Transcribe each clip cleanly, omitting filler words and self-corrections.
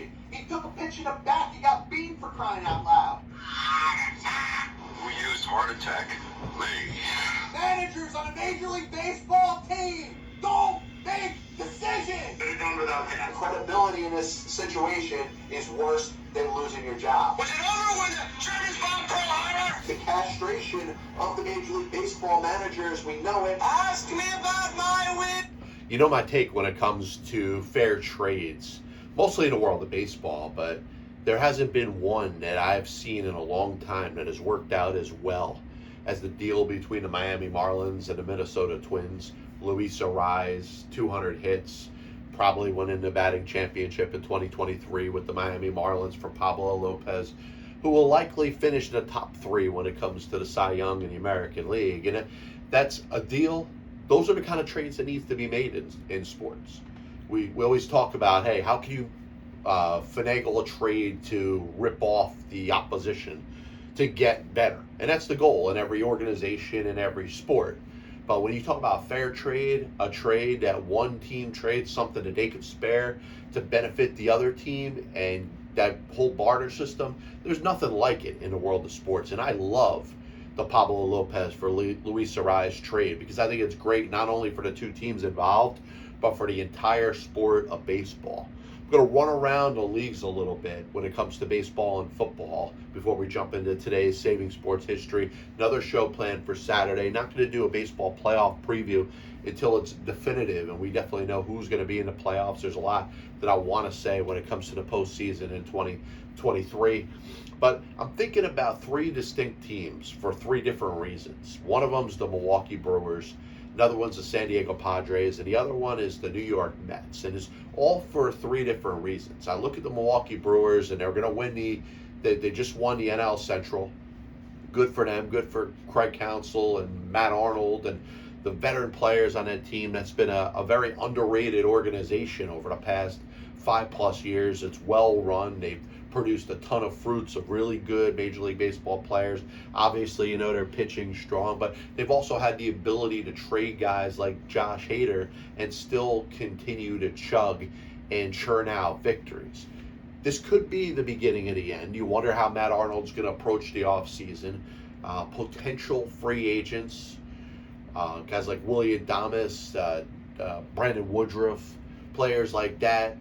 situation. He took a pitch in the back. He got beat for crying out loud. Who used heart attack? Me. Managers on a Major League Baseball team don't make decisions. Could have done without that. Credibility in this situation is worse than losing your job. Was it over when the Germans bombed Pearl Harbor? The castration of the Major League Baseball managers, we know it. Ask me about my win. You know my take when it comes to fair trades, mostly in the world of baseball, but there hasn't been one that I've seen in a long time that has worked out as well as the deal between the Miami Marlins and the Minnesota Twins. Luis Arraez, 200 hits, probably winning the batting championship in 2023 with the Miami Marlins for Pablo Lopez, who will likely finish in the top 3 when it comes to the Cy Young in the American League. And that's a deal. Those are the kind of trades that needs to be made in sports. We always talk about, hey, how can you finagle a trade to rip off the opposition to get better? And that's the goal in every organization, in every sport. But when you talk about fair trade, a trade that one team trades something that they can spare to benefit the other team, and that whole barter system, there's nothing like it in the world of sports. And I love the Pablo Lopez for Luis Arraez trade, because I think it's great not only for the two teams involved, but for the entire sport of baseball. I'm going to run around the leagues a little bit when it comes to baseball and football before we jump into today's Saving Sports History. Another show planned for Saturday. Not going to do a baseball playoff preview until it's definitive, and we definitely know who's going to be in the playoffs. There's a lot that I want to say when it comes to the postseason in 2023. But I'm thinking about 3 distinct teams for 3 different reasons. One of them is the Milwaukee Brewers. Another one's the San Diego Padres, and the other one is the New York Mets. And it's all for 3 different reasons. I look at the Milwaukee Brewers, and they're going to win they just won the NL Central. Good for them. Good for Craig Counsell and Matt Arnold and the veteran players on that team. That's been a very underrated organization over the past 5+ years. It's well run. They've produced a ton of fruits of really good Major League Baseball players. Obviously, you know, they're pitching strong, but they've also had the ability to trade guys like Josh Hader and still continue to chug and churn out victories. This could be the beginning of the end. You wonder how Matt Arnold's going to approach the offseason. Potential free agents, guys like Willie Adames, Brandon Woodruff, players like that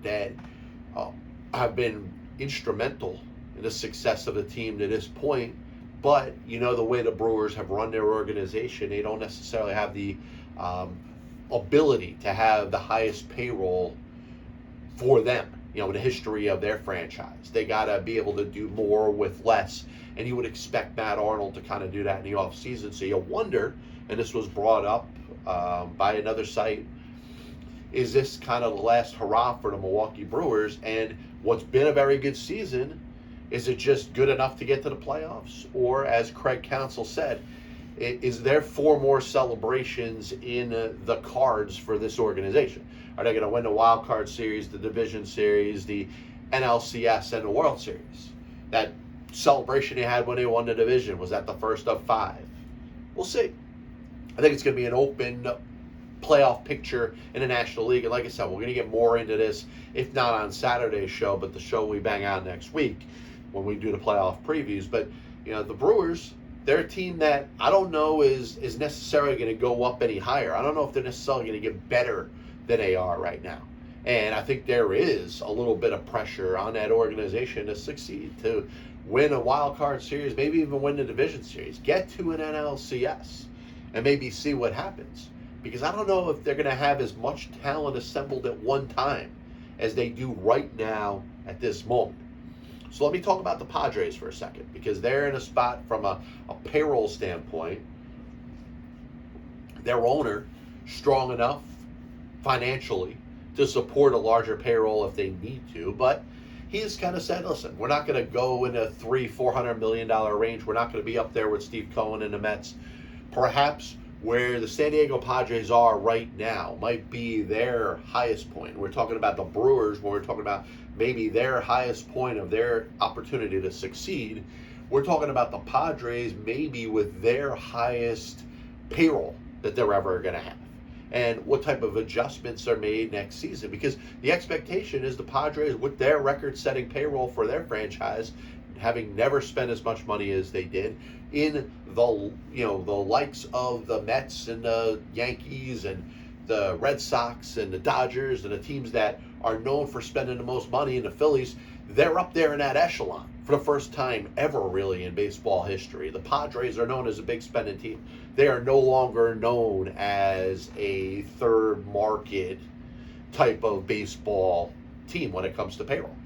have been instrumental in the success of the team to this point. But you know, the way the Brewers have run their organization, they don't necessarily have the ability to have the highest payroll for them, you know, in the history of their franchise. They got to be able to do more with less, and you would expect Matt Arnold to kind of do that in the offseason. So you wonder, and this was brought up by another site, is this kind of the last hurrah for the Milwaukee Brewers? And what's been a very good season, is it just good enough to get to the playoffs? Or, as Craig Counsell said, is there 4 more celebrations in the cards for this organization? Are they going to win the Wild Card Series, the Division Series, the NLCS, and the World Series? That celebration they had when they won the division, was that the first of 5? We'll see. I think it's going to be an open playoff picture in the National League. And like I said, we're going to get more into this, if not on Saturday's show, but the show we bang out next week when we do the playoff previews. But, you know, the Brewers, they're a team that I don't know is necessarily going to go up any higher. I don't know if they're necessarily going to get better than they are right now. And I think there is a little bit of pressure on that organization to succeed, to win a wild card series, maybe even win the division series, get to an NLCS, and maybe see what happens. Because I don't know if they're going to have as much talent assembled at one time as they do right now at this moment. So let me talk about the Padres for a second, because they're in a spot from a payroll standpoint. Their owner, strong enough financially to support a larger payroll if they need to, but he's kind of said, listen, we're not going to go in a $300-400 million range. We're not going to be up there with Steve Cohen and the Mets. Perhaps where the San Diego Padres are right now might be their highest point. We're talking about the Brewers when we're talking about maybe their highest point of their opportunity to succeed. We're talking about the Padres maybe with their highest payroll that they're ever going to have. and what type of adjustments are made next season. Because the expectation is the Padres, with their record-setting payroll for their franchise, having never spent as much money as they did, in the the likes of the Mets and the Yankees and the Red Sox and the Dodgers and the teams that are known for spending the most money, in the Phillies, they're up there in that echelon for the first time ever, really, in baseball history. The Padres are known as a big spending team. They are no longer known as a third market type of baseball team when it comes to payroll.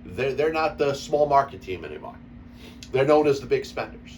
They're not the small market team anymore. They're known as the big spenders.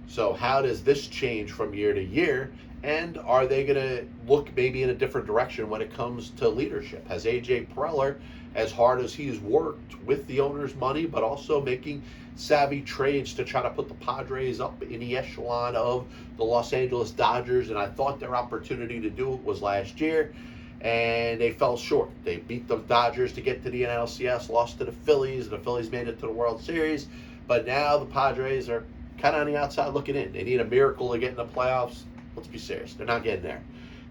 So how does this change from year to year? And are they going to look maybe in a different direction when it comes to leadership? Has A.J. Preller, as hard as he's worked with the owner's money, but also making savvy trades to try to put the Padres up in the echelon of the Los Angeles Dodgers, and I thought their opportunity to do it was last year, and they fell short. They beat the Dodgers to get to the NLCS, lost to the Phillies, and the Phillies made it to the World Series, but now the Padres are kind of on the outside looking in. They need a miracle to get in the playoffs. Let's be serious. They're not getting there.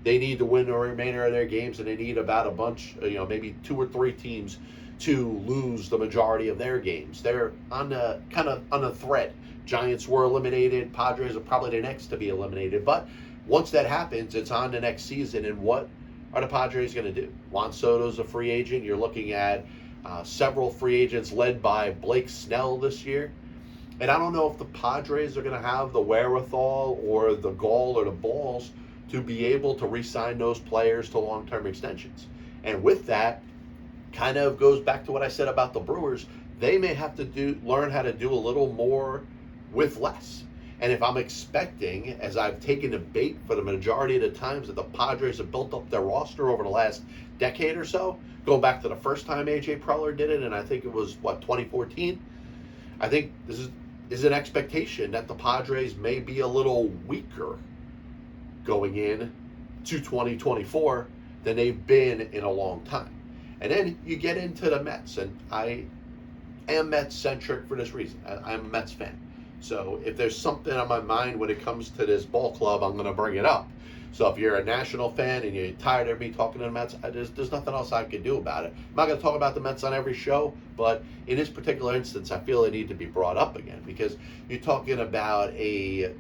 They need to win the remainder of their games, and they need about a bunch, maybe 2 or 3 teams to lose the majority of their games. They're on the kind of on the thread. Giants were eliminated. Padres are probably the next to be eliminated. But once that happens, it's on the next season. And what are the Padres going to do? Juan Soto's a free agent. You're looking at several free agents led by Blake Snell this year. And I don't know if the Padres are going to have the wherewithal or the gall or the balls to be able to re-sign those players to long-term extensions. And with that, kind of goes back to what I said about the Brewers. They may have to learn how to do a little more with less. And if I'm expecting, as I've taken the bait for the majority of the times that the Padres have built up their roster over the last decade or so, going back to the first time A.J. Preller did it, and I think it was, 2014? I think this is an expectation that the Padres may be a little weaker going in to 2024 than they've been in a long time. And then you get into the Mets, and I am Mets-centric for this reason. I'm a Mets fan. So if there's something on my mind when it comes to this ball club, I'm going to bring it up. So if you're a national fan and you're tired of me talking to the Mets, there's nothing else I can do about it. I'm not going to talk about the Mets on every show, but in this particular instance, I feel they need to be brought up again, because you're talking about a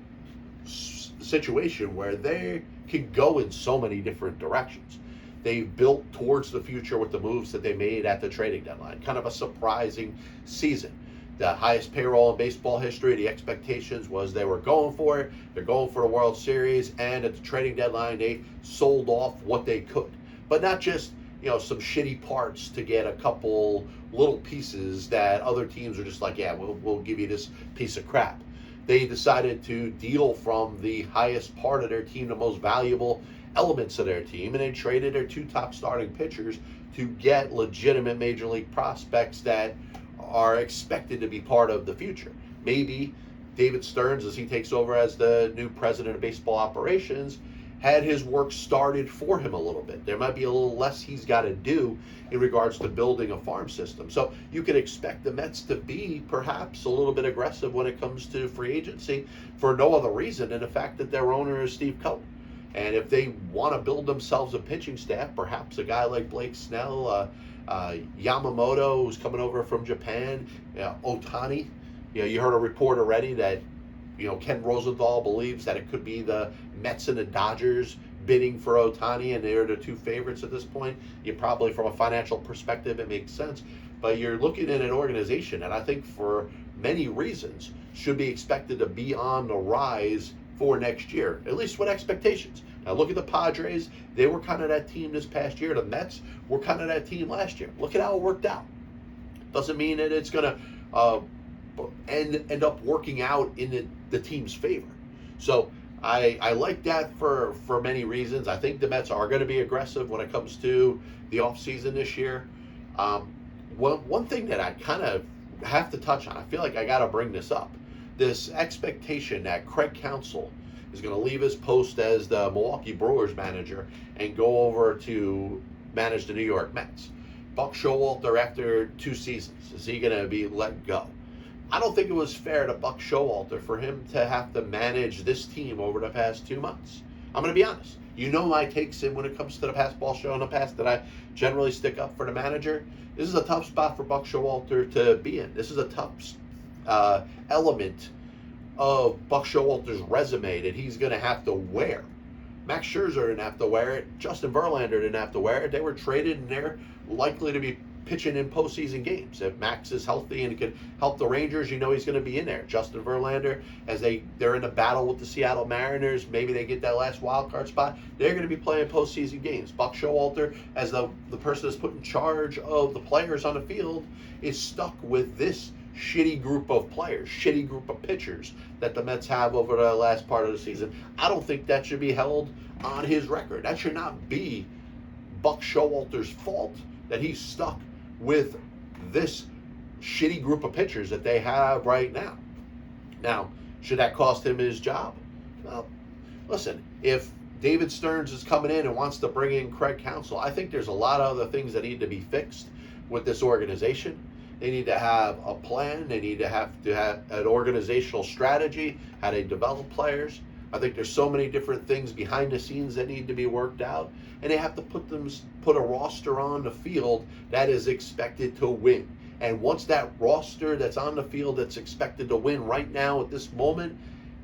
situation where they can go in so many different directions. They've built towards the future with the moves that they made at the trading deadline. Kind of a surprising season. The highest payroll in baseball history. The expectations was they were going for it. They're going for the World Series, and at the trading deadline, they sold off what they could. But not just, some shitty parts to get a couple little pieces that other teams are just like, yeah, we'll give you this piece of crap. They decided to deal from the highest part of their team, the most valuable elements of their team, and they traded their 2 top starting pitchers to get legitimate major league prospects that are expected to be part of the future. Maybe David Stearns, as he takes over as the new president of baseball operations, had his work started for him a little bit. There might be a little less he's got to do in regards to building a farm system. So you could expect the Mets to be perhaps a little bit aggressive when it comes to free agency for no other reason than the fact that their owner is Steve Cohen. And if they want to build themselves a pitching staff, perhaps a guy like Blake Snell, Yamamoto, who's coming over from Japan, Ohtani. You heard a report already that Ken Rosenthal believes that it could be the Mets and the Dodgers bidding for Ohtani, and they're the 2 favorites at this point. You probably, from a financial perspective, it makes sense. But you're looking at an organization that I think for many reasons should be expected to be on the rise for next year, at least with expectations. Now look at the Padres. They were kind of that team this past year. The Mets were kind of that team last year. Look at how it worked out. Doesn't mean that it's going to end up working out in the team's favor. So I like that for many reasons. I think the Mets are going to be aggressive when it comes to the offseason this year. One thing that I kind of have to touch on, I feel like I got to bring this up. This expectation that Craig Counsell is going to leave his post as the Milwaukee Brewers manager and go over to manage the New York Mets. Buck Showalter, after 2 seasons, is he going to be let go? I don't think it was fair to Buck Showalter for him to have to manage this team over the past 2 months. I'm going to be honest. You know my takes in when it comes to the pass ball show in the past that I generally stick up for the manager. This is a tough spot for Buck Showalter to be in. This is a tough element of Buck Showalter's resume that he's going to have to wear. Max Scherzer didn't have to wear it. Justin Verlander didn't have to wear it. They were traded, and they're likely to be pitching in postseason games. If Max is healthy and can help the Rangers, you know he's going to be in there. Justin Verlander, as they're in a battle with the Seattle Mariners, maybe they get that last wild card spot, they're going to be playing postseason games. Buck Showalter, as the person that's put in charge of the players on the field, is stuck with this shitty group of players, shitty group of pitchers that the Mets have over the last part of the season. I don't think that should be held on his record. That should not be Buck Showalter's fault that he's stuck with this shitty group of pitchers that they have right now. Now, should that cost him his job? Well, listen, if David Stearns is coming in and wants to bring in Craig Counsell, I think there's a lot of other things that need to be fixed with this organization. They need to have a plan. They need to have an organizational strategy, how they develop players. I think there's so many different things behind the scenes that need to be worked out, and they have to put a roster on the field that is expected to win. And once that roster that's on the field that's expected to win right now at this moment,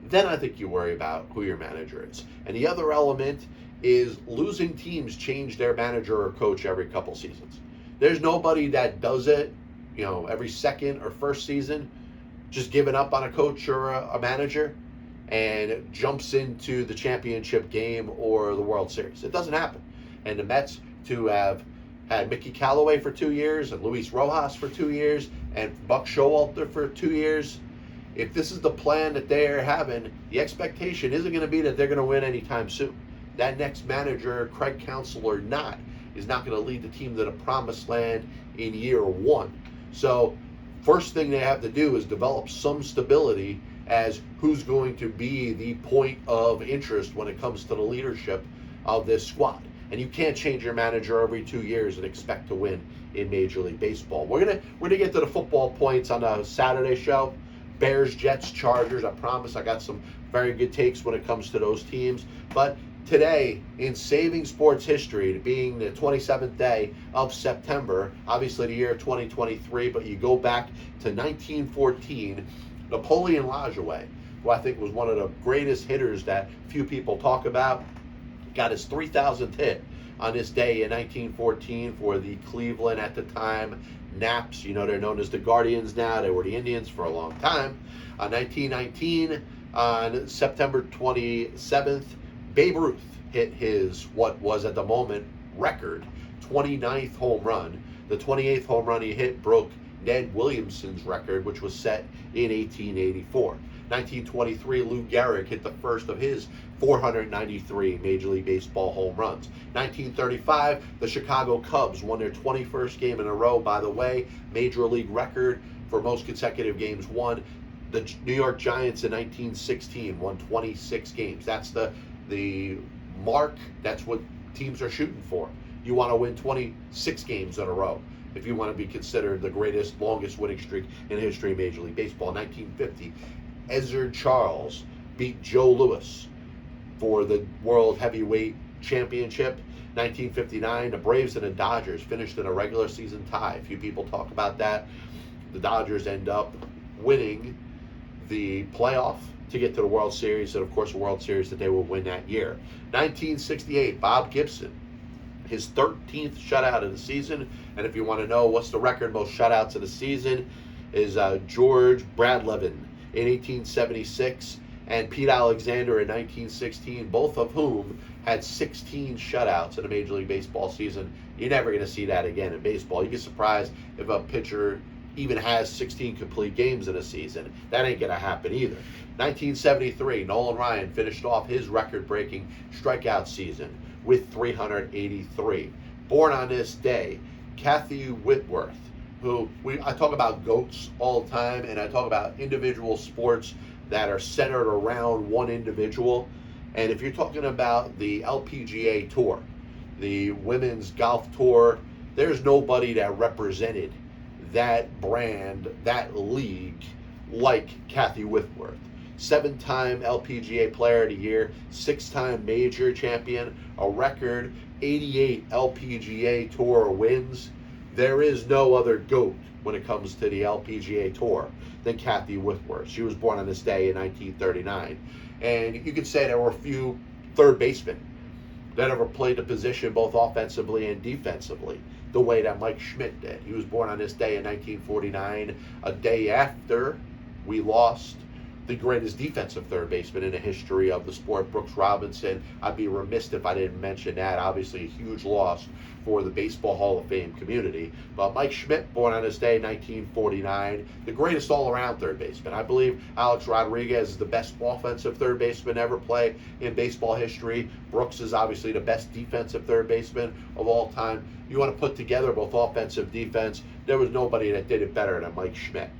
then I think you worry about who your manager is. And the other element is losing teams change their manager or coach every couple seasons. There's nobody that does it, every second or first season, just giving up on a coach or a manager and jumps into the championship game or the World Series. It doesn't happen. And the Mets, to have had Mickey Callaway for 2 years and Luis Rojas for 2 years and Buck Showalter for 2 years, if this is the plan that they're having, the expectation isn't going to be that they're going to win anytime soon. That next manager, Craig Counsell or not, is not going to lead the team to the promised land in year one. So first thing they have to do is develop some stability as who's going to be the point of interest when it comes to the leadership of this squad. And you can't change your manager every 2 years and expect to win in Major League Baseball. We're gonna get to the football points on the Saturday show. Bears, Jets, Chargers. I promise I got some very good takes when it comes to those teams. But today, in saving sports history, being the 27th day of September, obviously the year 2023, but you go back to 1914, Napoleon Lajoie, who I think was one of the greatest hitters that few people talk about, got his 3,000th hit on this day in 1914 for the Cleveland, at the time, Naps. They're known as the Guardians now. They were the Indians for a long time. 1919, on September 27th, Babe Ruth hit his, what was at the moment, record 29th home run. The 28th home run he hit broke Ned Williamson's record, which was set in 1884. 1923, Lou Gehrig hit the first of his 493 Major League Baseball home runs. 1935, the Chicago Cubs won their 21st game in a row. By the way, Major League record for most consecutive games won. The New York Giants in 1916 won 26 games. That's the mark. That's what teams are shooting for. You want to win 26 games in a row if you want to be considered the greatest, longest winning streak in the history of Major League Baseball. 1950, Ezzard Charles beat Joe Louis for the World Heavyweight Championship. 1959, the Braves and the Dodgers finished in a regular season tie. Few people talk about that. The Dodgers end up winning the playoff to get to the World Series, and of course a World Series that they will win that year. 1968, Bob Gibson, his 13th shutout of the season. And if you want to know what's the record most shutouts of the season, is George Bradlevin in 1876 and Pete Alexander in 1916, both of whom had 16 shutouts in a Major League Baseball season. You're never going to see that again in baseball. You get surprised if a pitcher even has 16 complete games in a season. That ain't going to happen either. 1973, Nolan Ryan finished off his record-breaking strikeout season with 383. Born on this day, Kathy Whitworth, who I talk about GOATs all the time, and I talk about individual sports that are centered around one individual. And if you're talking about the LPGA Tour, the Women's Golf Tour, there's nobody that represented that brand, that league, like Kathy Whitworth. 7-time LPGA Player of the Year, 6-time major champion, a record 88 LPGA Tour wins. There is no other GOAT when it comes to the LPGA Tour than Kathy Whitworth. She was born on this day in 1939. And you could say there were a few third basemen that ever played the position both offensively and defensively the way that Mike Schmidt did. He was born on this day in 1949, a day after we lost the greatest defensive third baseman in the history of the sport, Brooks Robinson. I'd be remiss if I didn't mention that. Obviously a huge loss for the Baseball Hall of Fame community. But Mike Schmidt, born on this day, 1949, the greatest all-around third baseman. I believe Alex Rodriguez is the best offensive third baseman ever play in baseball history. Brooks is obviously the best defensive third baseman of all time. You want to put together both offensive, defense, there was nobody that did it better than Mike Schmidt.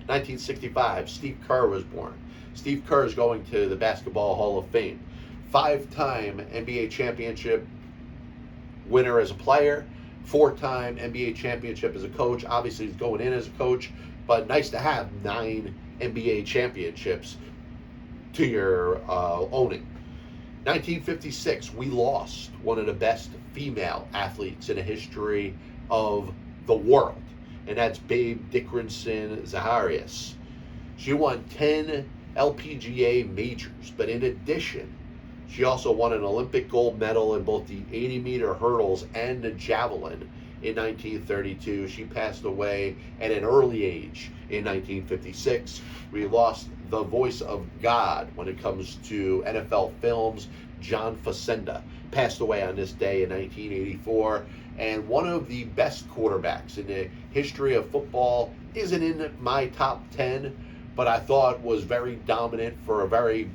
1965, Steve Kerr was born. Steve Kerr is going to the Basketball Hall of Fame. 5-time NBA championship winner as a player, 4-time NBA championship as a coach. Obviously, he's going in as a coach, but nice to have 9 NBA championships to your owning. 1956, we lost one of the best female athletes in the history of the world, and that's DidriksonZaharias. She won 10 LPGA majors, but in addition, she also won an Olympic gold medal in both the 80-meter hurdles and the javelin in 1932. She passed away at an early age in 1956. We lost the voice of God when it comes to NFL films. John Facenda passed away on this day in 1984. And one of the best quarterbacks in the history of football isn't in my top 10, but I thought was very dominant for a very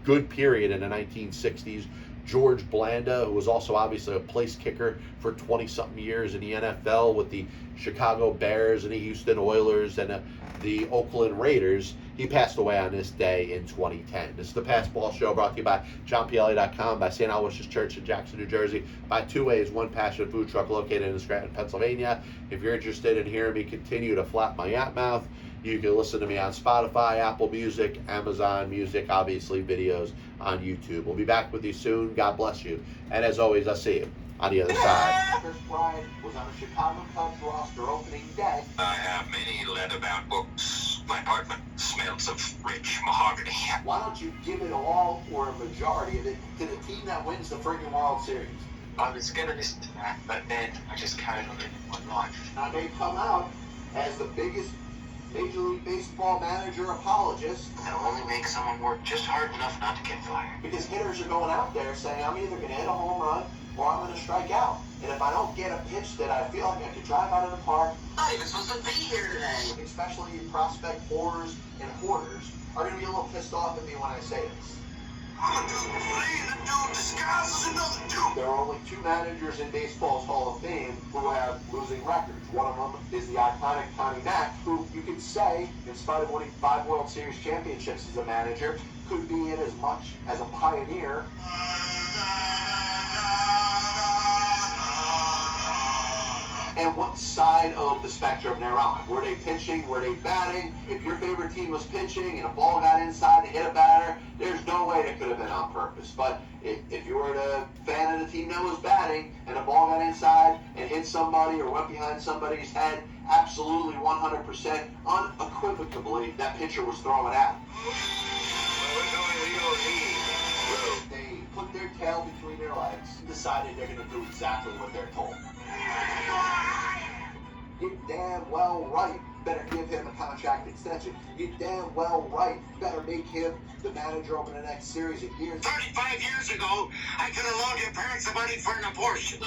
good period in the 1960s. George Blanda, who was also obviously a place kicker for 20-something years in the NFL with the Chicago Bears and the Houston Oilers and the Oakland Raiders. He passed away on this day in 2010. This is the Passball Show, brought to you by JohnPLA.com, by St. Aloysius Church in Jackson, New Jersey, by Two Ways, One Passion food truck located in Scranton, Pennsylvania. If you're interested in hearing me continue to flap my yap mouth, you can listen to me on Spotify, Apple Music, Amazon Music, obviously videos on YouTube. We'll be back with you soon. God bless you. And as always, I'll see you on the other side. Chris Bryant was on the Chicago Cubs roster opening day. I have many leather-bound books. My apartment smells of rich mahogany. Why don't you give it all or a majority of it to the team that wins the freaking World Series? I was going to listen to that, but then I just carried on living my life. Now they come out as the biggest Major League Baseball manager apologist That'll only make someone work just hard enough not to get fired. because hitters are going out there saying, I'm either going to hit a home run or I'm going to strike out. And if I don't get a pitch that I feel like I could drive out of the park, I'm not even supposed to be here today. especially prospect whores and hoarders, are going to be a little pissed off at me when I say this. I'm a dude fleeing, a dude disguised as another dude. There are only 2 managers in baseball's Hall of Fame who have losing records. One of them is the iconic Connie Mack, who you could say, in spite of winning 5 World Series championships as a manager, could be in as much as a pioneer. And what side of the spectrum they're on? Were they pitching? Were they batting? If your favorite team was pitching and a ball got inside and hit a batter, there's no way that could have been on purpose. But if you were a fan of the team that was batting and a ball got inside and hit somebody or went behind somebody's head, absolutely 100%, unequivocally, that pitcher was throwing at him. They put their tail between their legs and decided they're going to do exactly what they're told. You damn well right better give him a contract extension. You damn well right better make him the manager over the next series of years. 35 years ago, I could have loaned your parents the money for an abortion.